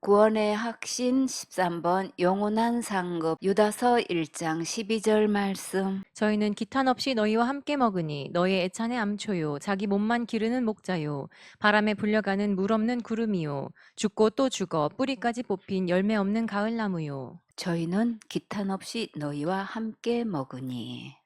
구원의 확신 13번 영원한 상급 유다서 1장 12절 말씀. 저희는 기탄 없이 너희와 함께 먹으니 너희의 애찬의 암초요 자기 몸만 기르는 목자요 바람에 불려가는 물 없는 구름이요 죽고 또 죽어 뿌리까지 뽑힌 열매 없는 가을나무요. 저희는 기탄 없이 너희와 함께 먹으니.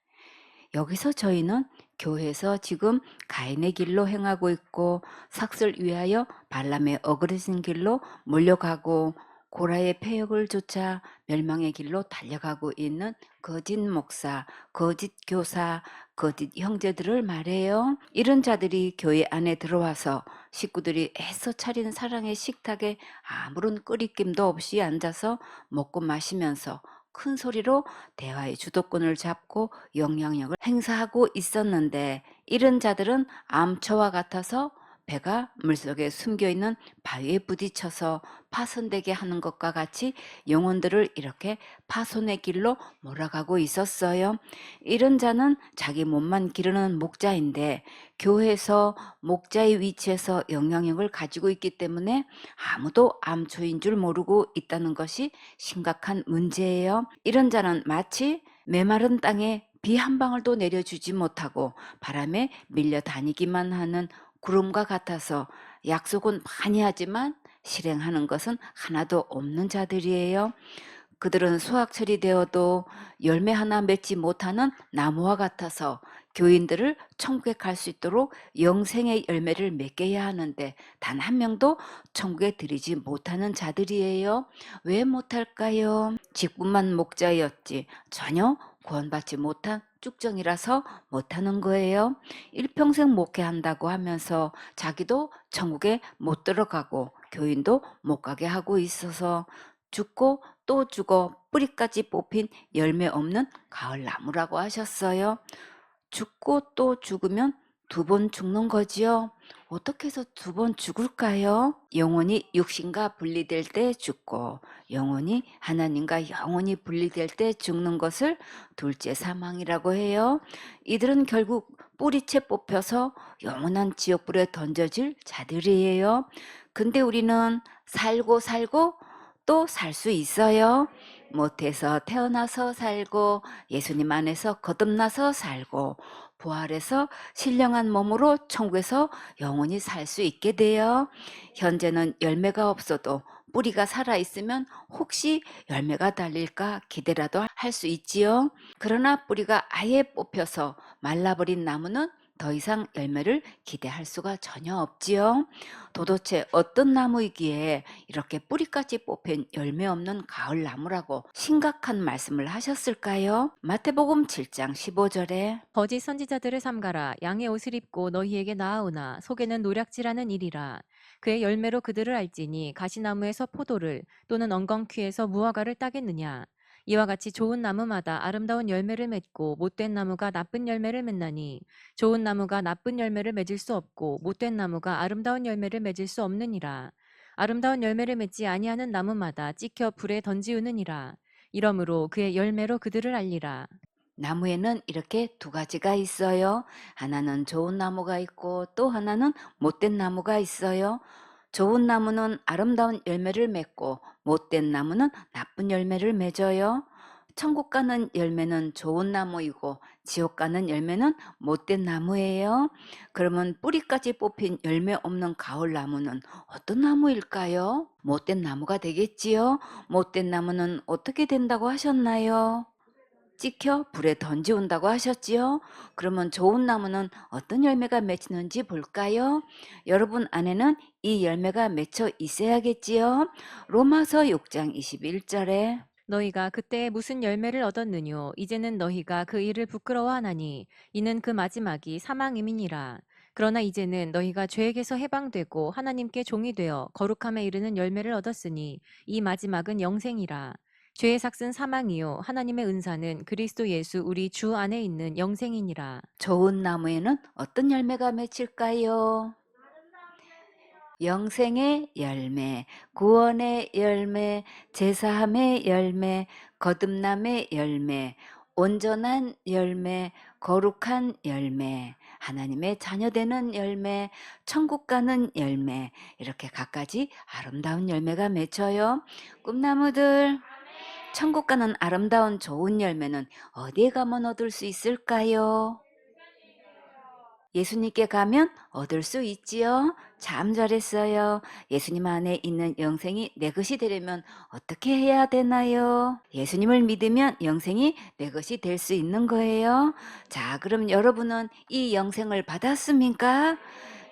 여기서 저희는 교회에서 지금 가인의 길로 행하고 있고 삭슬 위하여 발람의 어그러진 길로 몰려가고 고라의 폐역을 쫓아 멸망의 길로 달려가고 있는 거짓 목사, 거짓 교사, 거짓 형제들을 말해요. 이런 자들이 교회 안에 들어와서 식구들이 애써 차린 사랑의 식탁에 아무런 끄리낌도 없이 앉아서 먹고 마시면서 큰 소리로 대화의 주도권을 잡고 영향력을 행사하고 있었는데, 이런 자들은 암초와 같아서 배가 물속에 숨겨있는 바위에 부딪혀서 파손되게 하는 것과 같이 영혼들을 이렇게 파손의 길로 몰아가고 있었어요. 이런 자는 자기 몸만 기르는 목자인데 교회에서 목자의 위치에서 영향력을 가지고 있기 때문에 아무도 암초인 줄 모르고 있다는 것이 심각한 문제예요. 이런 자는 마치 메마른 땅에 비 한 방울도 내려주지 못하고 바람에 밀려 다니기만 하는 구름과 같아서 약속은 많이 하지만 실행하는 것은 하나도 없는 자들이에요. 그들은 수확철이 되어도 열매 하나 맺지 못하는 나무와 같아서 교인들을 천국에 갈 수 있도록 영생의 열매를 맺게 해야 하는데 단 한 명도 천국에 들이지 못하는 자들이에요. 왜 못할까요? 직분만 목자였지 전혀 구원받지 못한 쭉정이라서 못하는 거예요. 일평생 목회한다고 하면서 자기도 천국에 못 들어가고 교인도 못 가게 하고 있어서 죽고 또 죽어 뿌리까지 뽑힌 열매 없는 가을 나무라고 하셨어요. 죽고 또 죽으면 두 번 죽는 거지요. 어떻게 해서 두 번 죽을까요? 영혼이 육신과 분리될 때 죽고 영혼이 하나님과 영혼이 분리될 때 죽는 것을 둘째 사망이라고 해요. 이들은 결국 뿌리채 뽑혀서 영원한 지옥불에 던져질 자들이에요. 근데 우리는 살고 살고 또 살 수 있어요. 못해서 태어나서 살고 예수님 안에서 거듭나서 살고 부활해서 신령한 몸으로 천국에서 영원히 살 수 있게 돼요. 현재는 열매가 없어도 뿌리가 살아있으면 혹시 열매가 달릴까 기대라도 할 수 있지요. 그러나 뿌리가 아예 뽑혀서 말라버린 나무는 더 이상 열매를 기대할 수가 전혀 없지요. 도대체 어떤 나무이기에 이렇게 뿌리까지 뽑힌 열매 없는 가을 나무라고 심각한 말씀을 하셨을까요? 마태복음 7장 15절에 거짓 선지자들을 삼가라. 양의 옷을 입고 너희에게 나아오나 속에는 노략질하는 일이라. 그의 열매로 그들을 알지니 가시나무에서 포도를 또는 엉겅퀴에서 무화과를 따겠느냐. 이와 같이 좋은 나무마다 아름다운 열매를 맺고 못된 나무가 나쁜 열매를 맺나니 좋은 나무가 나쁜 열매를 맺을 수 없고 못된 나무가 아름다운 열매를 맺을 수 없느니라. 아름다운 열매를 맺지 아니하는 나무마다 찍혀 불에 던지우느니라. 이러므로 그의 열매로 그들을 알리라. 나무에는 이렇게 두 가지가 있어요. 하나는 좋은 나무가 있고 또 하나는 못된 나무가 있어요. 좋은 나무는 아름다운 열매를 맺고 못된 나무는 나쁜 열매를 맺어요. 천국 가는 열매는 좋은 나무이고 지옥 가는 열매는 못된 나무예요. 그러면 뿌리까지 뽑힌 열매 없는 가을 나무는 어떤 나무일까요? 못된 나무가 되겠지요. 못된 나무는 어떻게 된다고 하셨나요? 찍혀 불에 던지온다고 하셨지요? 그러면 좋은 나무는 어떤 열매가 맺히는지 볼까요? 여러분 안에는 이 열매가 맺혀 있어야겠지요? 로마서 6장 21절에 너희가 그때 무슨 열매를 얻었느뇨? 이제는 너희가 그 일을 부끄러워하나니 이는 그 마지막이 사망임이니라. 그러나 이제는 너희가 죄에게서 해방되고 하나님께 종이 되어 거룩함에 이르는 열매를 얻었으니 이 마지막은 영생이라. 죄의 삭은 사망이요 하나님의 은사는 그리스도 예수 우리 주 안에 있는 영생이니라. 좋은 나무에는 어떤 열매가 맺힐까요? 영생의 열매, 구원의 열매, 제사함의 열매, 거듭남의 열매, 온전한 열매, 거룩한 열매. 하나님의 자녀 되는 열매, 천국 가는 열매, 이렇게 갖가지 아름다운 열매가 맺혀요. 꿈나무들, 천국 가는 아름다운 좋은 열매는 어디에 가면 얻을 수 있을까요? 예수님께 가면 얻을 수 있지요. 참 잘했어요. 예수님 안에 있는 영생이 내 것이 되려면 어떻게 해야 되나요? 예수님을 믿으면 영생이 내 것이 될 수 있는 거예요. 자, 그럼 여러분은 이 영생을 받았습니까?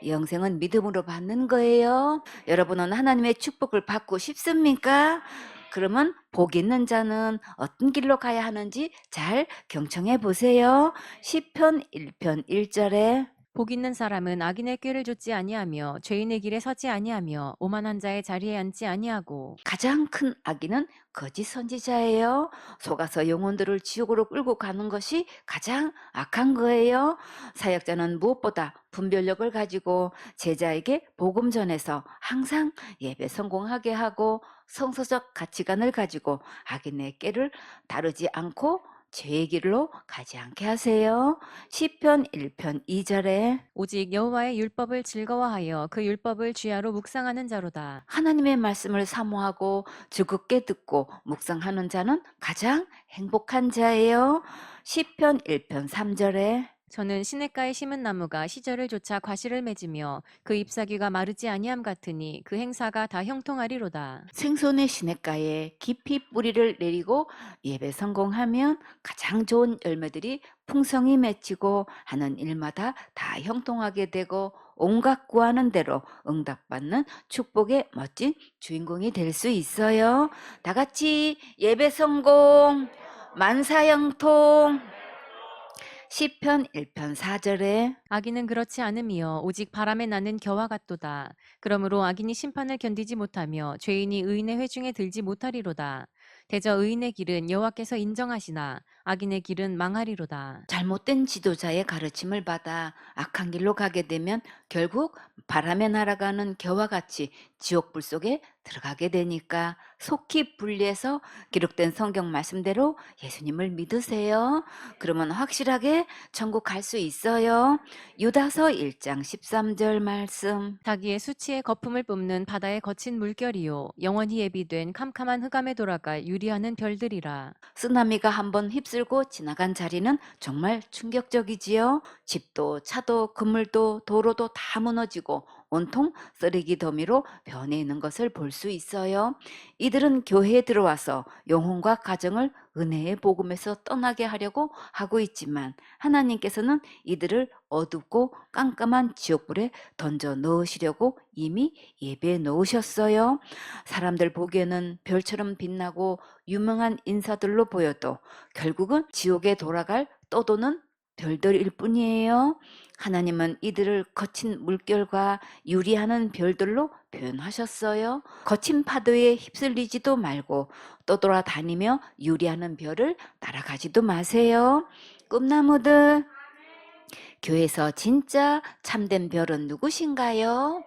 영생은 믿음으로 받는 거예요. 여러분은 하나님의 축복을 받고 싶습니까? 그러면 복 있는 자는 어떤 길로 가야 하는지 잘 경청해 보세요. 시편 1편 1절에 복 있는 사람은 악인의 꾀를 좇지 아니하며 죄인의 길에 서지 아니하며 오만한 자의 자리에 앉지 아니하고 가장 큰 악인은 거짓 선지자예요. 속아서 영혼들을 지옥으로 끌고 가는 것이 가장 악한 거예요. 사역자는 무엇보다 분별력을 가지고 제자에게 복음 전해서 항상 예배 성공하게 하고 성서적 가치관을 가지고 악인의 꾀를 다루지 않고 죄의 길로 가지 않게 하세요. 시편 1편 2절에 오직 여호와의 율법을 즐거워하여 그 율법을 주야로 묵상하는 자로다. 하나님의 말씀을 사모하고 즐겁게 듣고 묵상하는 자는 가장 행복한 자예요. 시편 1편 3절에 저는 시냇가에 심은 나무가 시절을 좇아 과실을 맺으며 그 잎사귀가 마르지 아니함 같으니 그 행사가 다 형통하리로다. 생선의 시냇가에 깊이 뿌리를 내리고 예배 성공하면 가장 좋은 열매들이 풍성히 맺히고 하는 일마다 다 형통하게 되고 온갖 구하는 대로 응답받는 축복의 멋진 주인공이 될 수 있어요. 다 같이 예배 성공, 만사형통. 시편 1편 4절에 악인은 그렇지 않으며 오직 바람에 나는 겨와 같도다. 그러므로 악인이 심판을 견디지 못하며 죄인이 의인의 회중에 들지 못하리로다. 대저 의인의 길은 여호와께서 인정하시나 악인의 길은 망하리로다. 잘못된 지도자의 가르침을 받아 악한 길로 가게 되면 결국 바람에 날아가는 겨와 같이 지옥불 속에 들어가게 되니까 속히 분리해서 기록된 성경 말씀대로 예수님을 믿으세요. 그러면 확실하게 천국 갈 수 있어요. 유다서 1장 13절 말씀. 자기의 수치의 거품을 뿜는 바다의 거친 물결이요 영원히 예비된 캄캄한 흑암에 돌아갈 유리하는 별들이라. 쓰나미가 한번 휩쓸고 지나간 자리는 정말 충격적이지요. 집도 차도 건물도 도로도 다 무너지고 온통 쓰레기 더미로 변해 있는 것을 볼 수 있어요. 이들은 교회에 들어와서 영혼과 가정을 은혜의 복음에서 떠나게 하려고 하고 있지만 하나님께서는 이들을 어둡고 깜깜한 지옥불에 던져 넣으시려고 이미 예배해 놓으셨어요. 사람들 보기에는 별처럼 빛나고 유명한 인사들로 보여도 결국은 지옥에 돌아갈 떠도는 별들일 뿐이에요. 하나님은 이들을 거친 물결과 유리하는 별들로 표현하셨어요. 거친 파도에 휩쓸리지도 말고 떠돌아다니며 유리하는 별을 따라가지도 마세요. 꿈나무들, 교회에서 진짜 참된 별은 누구신가요?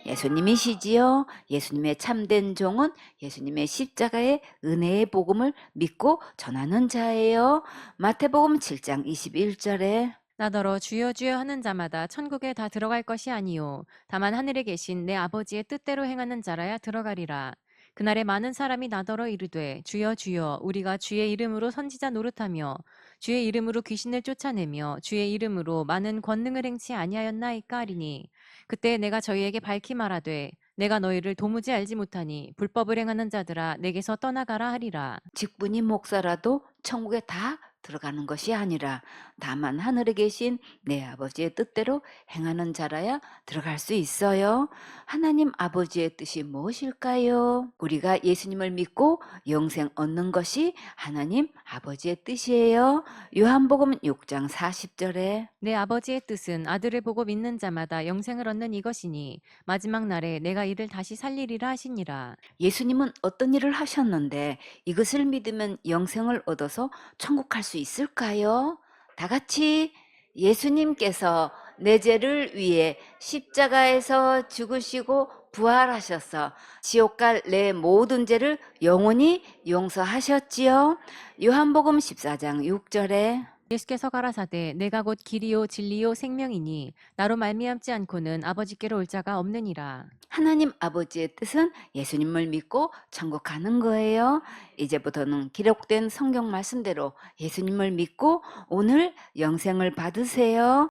예수님이시지요. 예수님의 참된 종은 예수님의 십자가의 은혜의 복음을 믿고 전하는 자예요. 마태복음 7장 21절에 나더러 주여 주여 하는 자마다 천국에 다 들어갈 것이 아니요 다만 하늘에 계신 내 아버지의 뜻대로 행하는 자라야 들어가리라. 그날에 많은 사람이 나더러 이르되 주여 주여 우리가 주의 이름으로 선지자 노릇하며 주의 이름으로 귀신을 쫓아내며 주의 이름으로 많은 권능을 행치 아니하였나이까 하리니 그때 내가 저희에게 밝히 말하되 내가 너희를 도무지 알지 못하니 불법을 행하는 자들아 내게서 떠나가라 하리라. 직분이 목사라도 천국에 다 들어가는 것이 아니라 다만 하늘에 계신 내 아버지의 뜻대로 행하는 자라야 들어갈 수 있어요. 하나님 아버지의 뜻이 무엇일까요? 우리가 예수님을 믿고 영생 얻는 것이 하나님 아버지의 뜻이에요. 요한복음 6장 40절에 내 아버지의 뜻은 아들을 보고 믿는 자마다 영생을 얻는 이것이니 마지막 날에 내가 이를 다시 살리리라 하시니라. 예수님은 어떤 일을 하셨는데 이것을 믿으면 영생을 얻어서 천국 갈 수 있을까요? 다 같이 예수님께서 내 죄를 위해 십자가에서 죽으시고 부활하셔서 지옥 갈 내 모든 죄를 영원히 용서하셨지요. 요한복음 14장 6절에 예수께서 가라사대 내가 곧 길이요 진리요 생명이니 나로 말미암지 않고는 아버지께로 올 자가 없느니라. 하나님 아버지의 뜻은 예수님을 믿고 천국 가는 거예요. 이제부터는 기록된 성경 말씀대로 예수님을 믿고 오늘 영생을 받으세요.